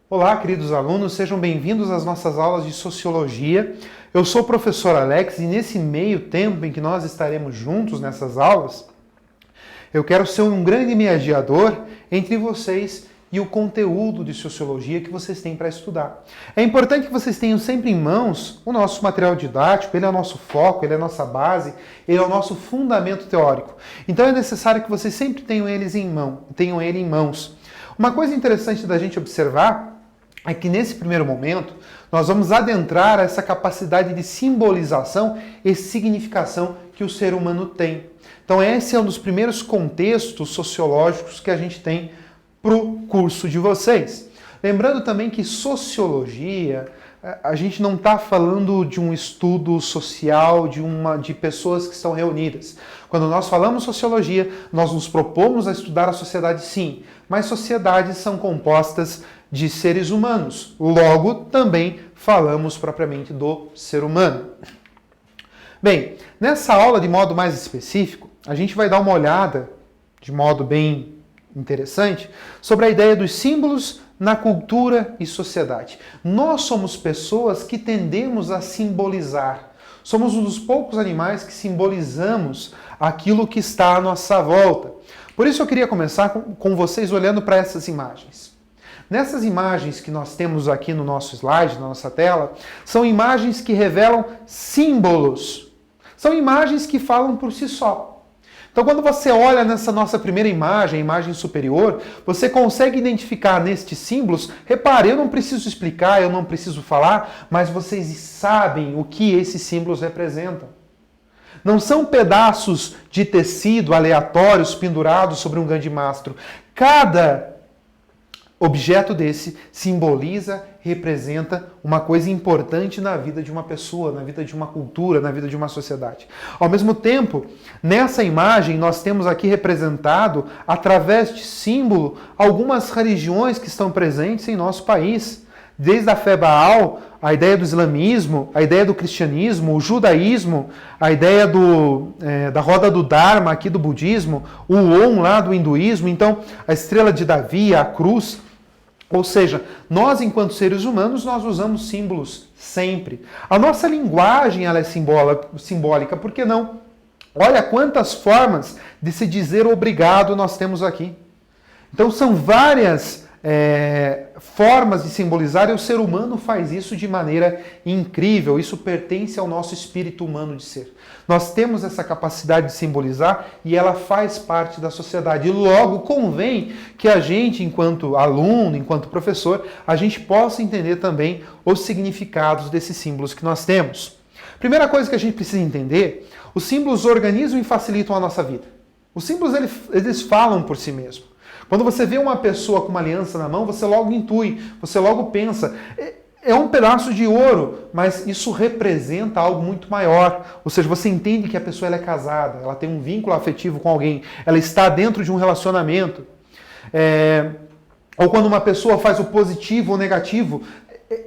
Olá, queridos alunos, sejam bem-vindos às nossas aulas de Sociologia. Eu sou o professor Alex e nesse meio tempo em que nós estaremos juntos nessas aulas, eu quero ser um grande mediador entre vocês e o conteúdo de Sociologia que vocês têm para estudar. É importante que vocês tenham sempre em mãos o nosso material didático, ele é o nosso foco, ele é a nossa base, ele é o nosso fundamento teórico. Então é necessário que vocês sempre tenham ele em mãos. Uma coisa interessante da gente observar é que nesse primeiro momento nós vamos adentrar essa capacidade de simbolização e significação que o ser humano tem. Então esse é um dos primeiros contextos sociológicos que a gente tem para o curso de vocês. Lembrando também que sociologia, a gente não está falando de um estudo social de pessoas que estão reunidas. Quando nós falamos sociologia, nós nos propomos a estudar a sociedade, sim, mas sociedades são compostas de seres humanos. Logo, também falamos propriamente do ser humano. Bem, nessa aula, de modo mais específico, a gente vai dar uma olhada, de modo bem interessante, sobre a ideia dos símbolos na cultura e sociedade. Nós somos pessoas que tendemos a simbolizar. Somos um dos poucos animais que simbolizamos aquilo que está à nossa volta. Por isso eu queria começar com vocês olhando para essas imagens. Nessas imagens que nós temos aqui no nosso slide, na nossa tela, são imagens que revelam símbolos. São imagens que falam por si só. Então, quando você olha nessa nossa primeira imagem, a imagem superior, você consegue identificar nestes símbolos. Repare, eu não preciso explicar, eu não preciso falar, mas vocês sabem o que esses símbolos representam. Não são pedaços de tecido aleatórios pendurados sobre um grande mastro. Cada objeto desse simboliza, representa uma coisa importante na vida de uma pessoa, na vida de uma cultura, na vida de uma sociedade. Ao mesmo tempo, nessa imagem nós temos aqui representado, através de símbolo, algumas religiões que estão presentes em nosso país. Desde a fé Baal, a ideia do islamismo, a ideia do cristianismo, o judaísmo, a ideia da roda do Dharma aqui do budismo, o Om lá do hinduísmo, então a estrela de Davi, a cruz. Ou seja, nós enquanto seres humanos, nós usamos símbolos sempre. A nossa linguagem ela é simbólica, por que não? Olha quantas formas de se dizer obrigado nós temos aqui. Então são várias formas de simbolizar e o ser humano faz isso de maneira incrível. Isso pertence ao nosso espírito humano de ser. Nós temos essa capacidade de simbolizar e ela faz parte da sociedade. E logo convém que a gente, enquanto aluno, enquanto professor, a gente possa entender também os significados desses símbolos que nós temos. Primeira coisa que a gente precisa entender, os símbolos organizam e facilitam a nossa vida. Os símbolos eles falam por si mesmos. Quando você vê uma pessoa com uma aliança na mão, você logo intui, você logo pensa, é um pedaço de ouro, mas isso representa algo muito maior. Ou seja, você entende que a pessoa ela é casada, ela tem um vínculo afetivo com alguém, ela está dentro de um relacionamento. Ou quando uma pessoa faz o positivo ou negativo,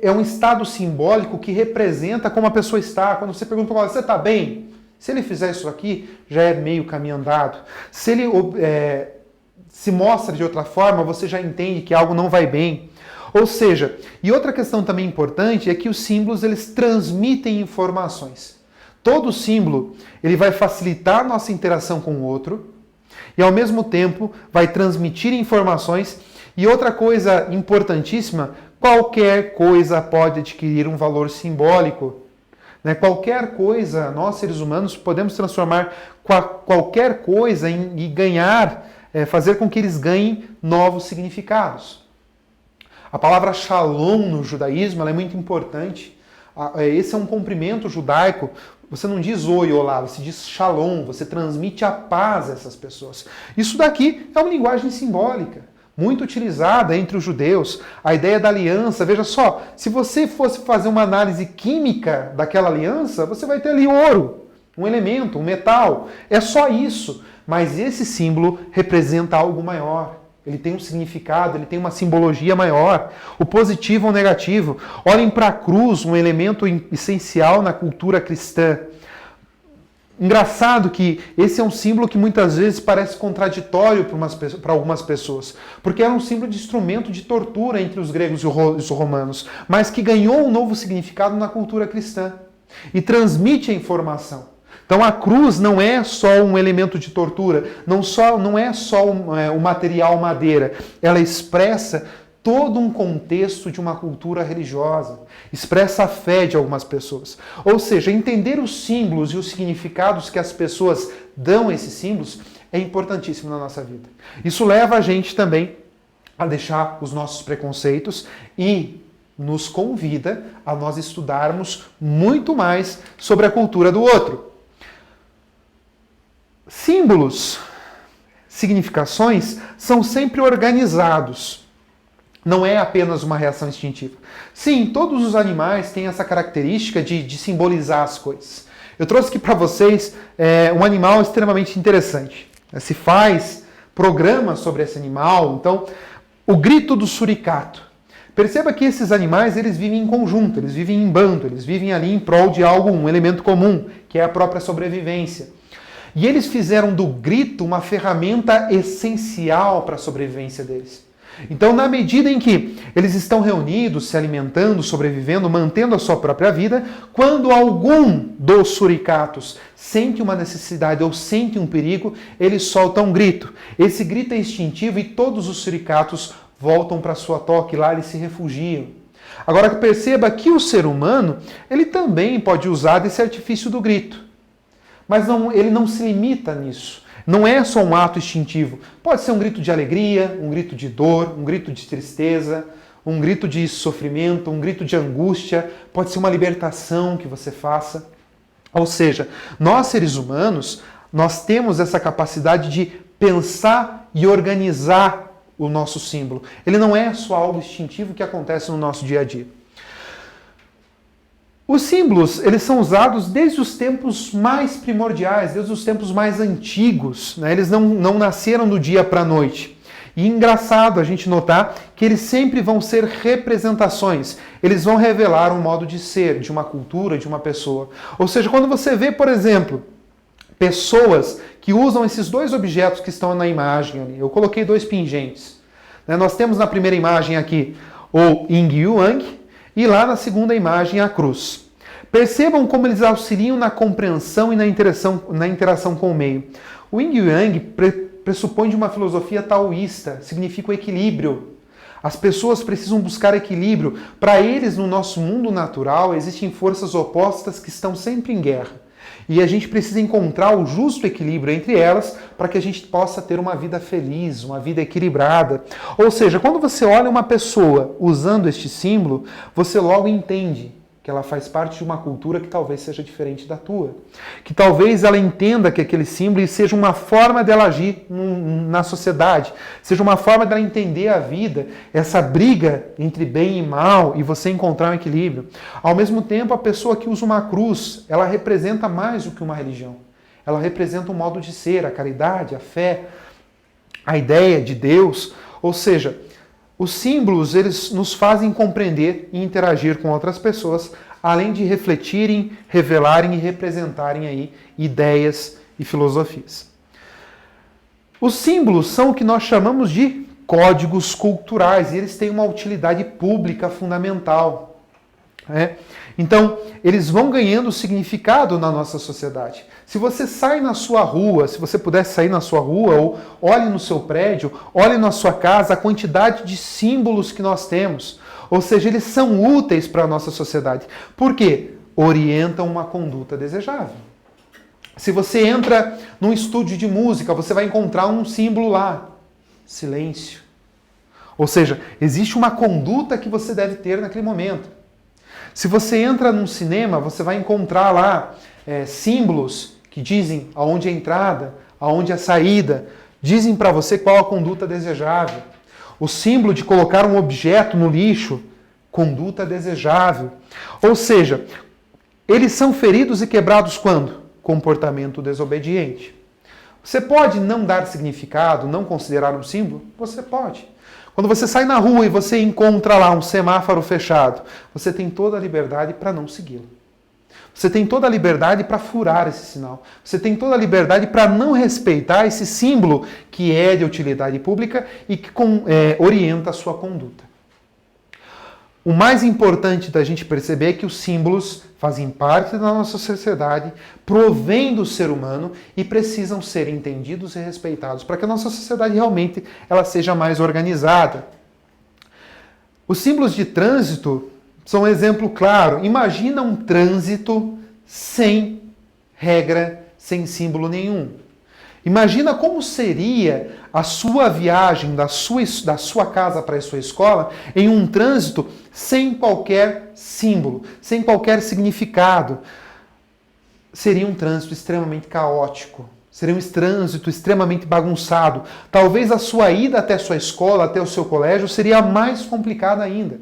é um estado simbólico que representa como a pessoa está. Quando você pergunta, você está bem? Se ele fizer isso aqui, já é meio caminho andado. Se ele se mostra de outra forma, você já entende que algo não vai bem. Ou seja, e outra questão também importante é que os símbolos eles transmitem informações. Todo símbolo ele vai facilitar a nossa interação com o outro e ao mesmo tempo vai transmitir informações. E outra coisa importantíssima, qualquer coisa pode adquirir um valor simbólico. Qualquer coisa, nós seres humanos podemos transformar qualquer coisa e ganhar, fazer com que eles ganhem novos significados. A palavra shalom no judaísmo ela é muito importante. Esse é um cumprimento judaico. Você não diz oi, olá, você diz shalom, você transmite a paz a essas pessoas. Isso daqui é uma linguagem simbólica, muito utilizada entre os judeus. A ideia da aliança, veja só, se você fosse fazer uma análise química daquela aliança, você vai ter ali ouro, um elemento, um metal. É só isso. Mas esse símbolo representa algo maior. Ele tem um significado, ele tem uma simbologia maior. O positivo ou o negativo. Olhem para a cruz, um elemento essencial na cultura cristã. Engraçado que esse é um símbolo que muitas vezes parece contraditório para algumas pessoas, porque era um símbolo de instrumento de tortura entre os gregos e os romanos, mas que ganhou um novo significado na cultura cristã e transmite a informação. Então a cruz não é só um elemento de tortura, não é só o material madeira, ela expressa todo um contexto de uma cultura religiosa, expressa a fé de algumas pessoas. Ou seja, entender os símbolos e os significados que as pessoas dão a esses símbolos é importantíssimo na nossa vida. Isso leva a gente também a deixar os nossos preconceitos e nos convida a nós estudarmos muito mais sobre a cultura do outro. Símbolos, significações, são sempre organizados. Não é apenas uma reação instintiva. Sim, todos os animais têm essa característica de simbolizar as coisas. Eu trouxe aqui para vocês um animal extremamente interessante. Se faz programas sobre esse animal. Então, o grito do suricato. Perceba que esses animais eles vivem em conjunto, eles vivem em bando, eles vivem ali em prol de algo, um elemento comum, que é a própria sobrevivência. E eles fizeram do grito uma ferramenta essencial para a sobrevivência deles. Então, na medida em que eles estão reunidos, se alimentando, sobrevivendo, mantendo a sua própria vida, quando algum dos suricatos sente uma necessidade ou sente um perigo, eles soltam um grito. Esse grito é instintivo e todos os suricatos voltam para sua toca e lá eles se refugiam. Agora, perceba que o ser humano, ele também pode usar desse artifício do grito. Mas ele não se limita nisso. Não é só um ato instintivo. Pode ser um grito de alegria, um grito de dor, um grito de tristeza, um grito de sofrimento, um grito de angústia. Pode ser uma libertação que você faça. Ou seja, nós seres humanos, nós temos essa capacidade de pensar e organizar o nosso símbolo. Ele não é só algo instintivo que acontece no nosso dia a dia. Os símbolos, eles são usados desde os tempos mais primordiais, desde os tempos mais antigos, né? Eles não nasceram do dia para a noite. E engraçado a gente notar que eles sempre vão ser representações. Eles vão revelar um modo de ser, de uma cultura, de uma pessoa. Ou seja, quando você vê, por exemplo, pessoas que usam esses dois objetos que estão na imagem ali. Eu coloquei dois pingentes. Né? Nós temos na primeira imagem aqui o Yin e o Yang, e lá na segunda imagem a cruz. Percebam como eles auxiliam na compreensão e na interação com o meio. O Yin e o Yang pressupõe de uma filosofia taoísta, significa o equilíbrio. As pessoas precisam buscar equilíbrio. Para eles, no nosso mundo natural, existem forças opostas que estão sempre em guerra. E a gente precisa encontrar o justo equilíbrio entre elas para que a gente possa ter uma vida feliz, uma vida equilibrada. Ou seja, quando você olha uma pessoa usando este símbolo, você logo entende que ela faz parte de uma cultura que talvez seja diferente da tua. Que talvez ela entenda que aquele símbolo seja uma forma dela agir na sociedade, seja uma forma dela entender a vida, essa briga entre bem e mal e você encontrar um equilíbrio. Ao mesmo tempo, a pessoa que usa uma cruz, ela representa mais do que uma religião. Ela representa um modo de ser, a caridade, a fé, a ideia de Deus. Ou seja, os símbolos, eles nos fazem compreender e interagir com outras pessoas, além de refletirem, revelarem e representarem aí ideias e filosofias. Os símbolos são o que nós chamamos de códigos culturais, e eles têm uma utilidade pública fundamental. Então, eles vão ganhando significado na nossa sociedade. Se você sai na sua rua, se você pudesse sair na sua rua, ou olhe no seu prédio, olhe na sua casa, a quantidade de símbolos que nós temos. Ou seja, eles são úteis para a nossa sociedade. Por quê? Orientam uma conduta desejável. Se você entra num estúdio de música, você vai encontrar um símbolo lá. Silêncio. Ou seja, existe uma conduta que você deve ter naquele momento. Se você entra num cinema, você vai encontrar lá símbolos que dizem aonde é a entrada, aonde é a saída, dizem para você qual a conduta desejável. O símbolo de colocar um objeto no lixo, conduta desejável. Ou seja, eles são feridos e quebrados quando? Comportamento desobediente. Você pode não dar significado, não considerar um símbolo? Você pode. Quando você sai na rua e você encontra lá um semáforo fechado, você tem toda a liberdade para não segui-lo. Você tem toda a liberdade para furar esse sinal. Você tem toda a liberdade para não respeitar esse símbolo que é de utilidade pública e que orienta a sua conduta. O mais importante da gente perceber é que os símbolos fazem parte da nossa sociedade, provém do ser humano e precisam ser entendidos e respeitados para que a nossa sociedade realmente ela seja mais organizada. Os símbolos de trânsito são um exemplo claro. Imagina um trânsito sem regra, sem símbolo nenhum. Imagina como seria a sua viagem da sua casa para a sua escola em um trânsito sem qualquer símbolo, sem qualquer significado. Seria um trânsito extremamente caótico. Seria um trânsito extremamente bagunçado. Talvez a sua ida até a sua escola, até o seu colégio, seria mais complicada ainda.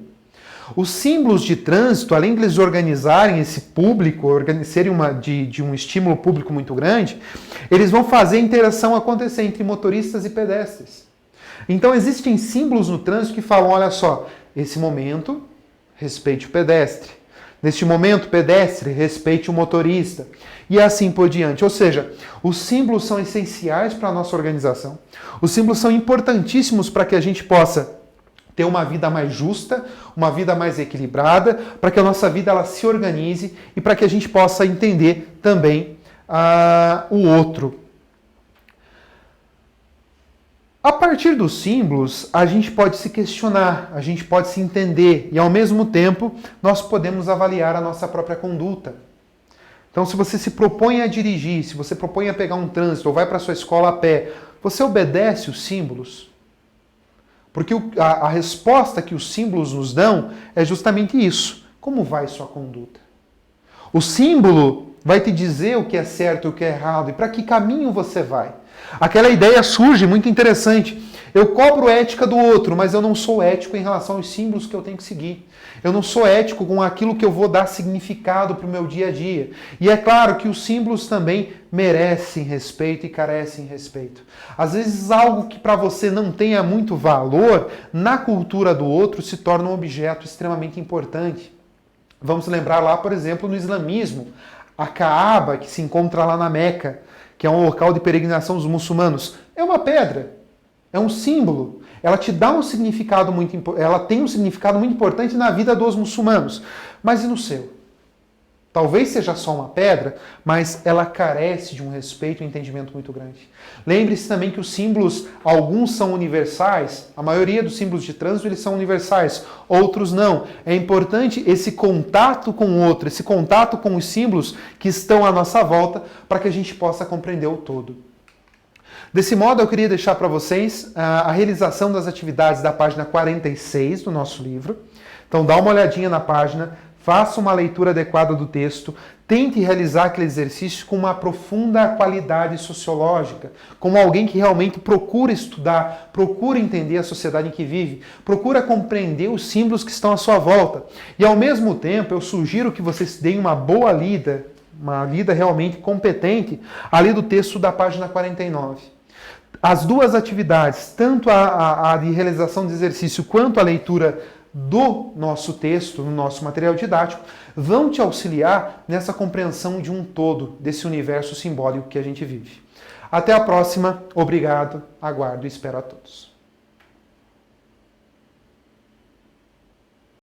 Os símbolos de trânsito, além de eles organizarem esse público, serem de um estímulo público muito grande, eles vão fazer a interação acontecer entre motoristas e pedestres. Então existem símbolos no trânsito que falam, olha só, esse momento, respeite o pedestre. Neste momento, pedestre, respeite o motorista. E assim por diante. Ou seja, os símbolos são essenciais para a nossa organização. Os símbolos são importantíssimos para que a gente possa ter uma vida mais justa, uma vida mais equilibrada, para que a nossa vida ela se organize e para que a gente possa entender também o outro. A partir dos símbolos, a gente pode se questionar, a gente pode se entender e, ao mesmo tempo, nós podemos avaliar a nossa própria conduta. Então, se você se propõe a dirigir, se você propõe a pegar um trânsito ou vai para a sua escola a pé, você obedece os símbolos? Porque a resposta que os símbolos nos dão é justamente isso. Como vai sua conduta? O símbolo vai te dizer o que é certo e o que é errado e para que caminho você vai. Aquela ideia surge muito interessante. Eu cobro ética do outro, mas eu não sou ético em relação aos símbolos que eu tenho que seguir. Eu não sou ético com aquilo que eu vou dar significado para o meu dia a dia. E é claro que os símbolos também merecem respeito e carecem respeito. Às vezes algo que para você não tenha muito valor, na cultura do outro se torna um objeto extremamente importante. Vamos lembrar lá, por exemplo, no islamismo, a Kaaba, que se encontra lá na Meca, que é um local de peregrinação dos muçulmanos, é uma pedra, é um símbolo. Ela te dá um significado ela tem um significado muito importante na vida dos muçulmanos. Mas e no seu? Talvez seja só uma pedra, mas ela carece de um respeito e um entendimento muito grande. Lembre-se também que os símbolos, alguns são universais, a maioria dos símbolos de trânsito eles são universais, outros não. É importante esse contato com o outro, esse contato com os símbolos que estão à nossa volta para que a gente possa compreender o todo. Desse modo, eu queria deixar para vocês a realização das atividades da página 46 do nosso livro. Então, dá uma olhadinha na página, faça uma leitura adequada do texto, tente realizar aquele exercício com uma profunda qualidade sociológica, como alguém que realmente procura estudar, procura entender a sociedade em que vive, procura compreender os símbolos que estão à sua volta. E, ao mesmo tempo, eu sugiro que vocês deem uma boa lida, uma lida realmente competente, ali do texto da página 49. As duas atividades, tanto a de realização de exercício quanto a leitura do nosso texto, no nosso material didático, vão te auxiliar nessa compreensão de um todo, desse universo simbólico que a gente vive. Até a próxima, obrigado, aguardo e espero a todos.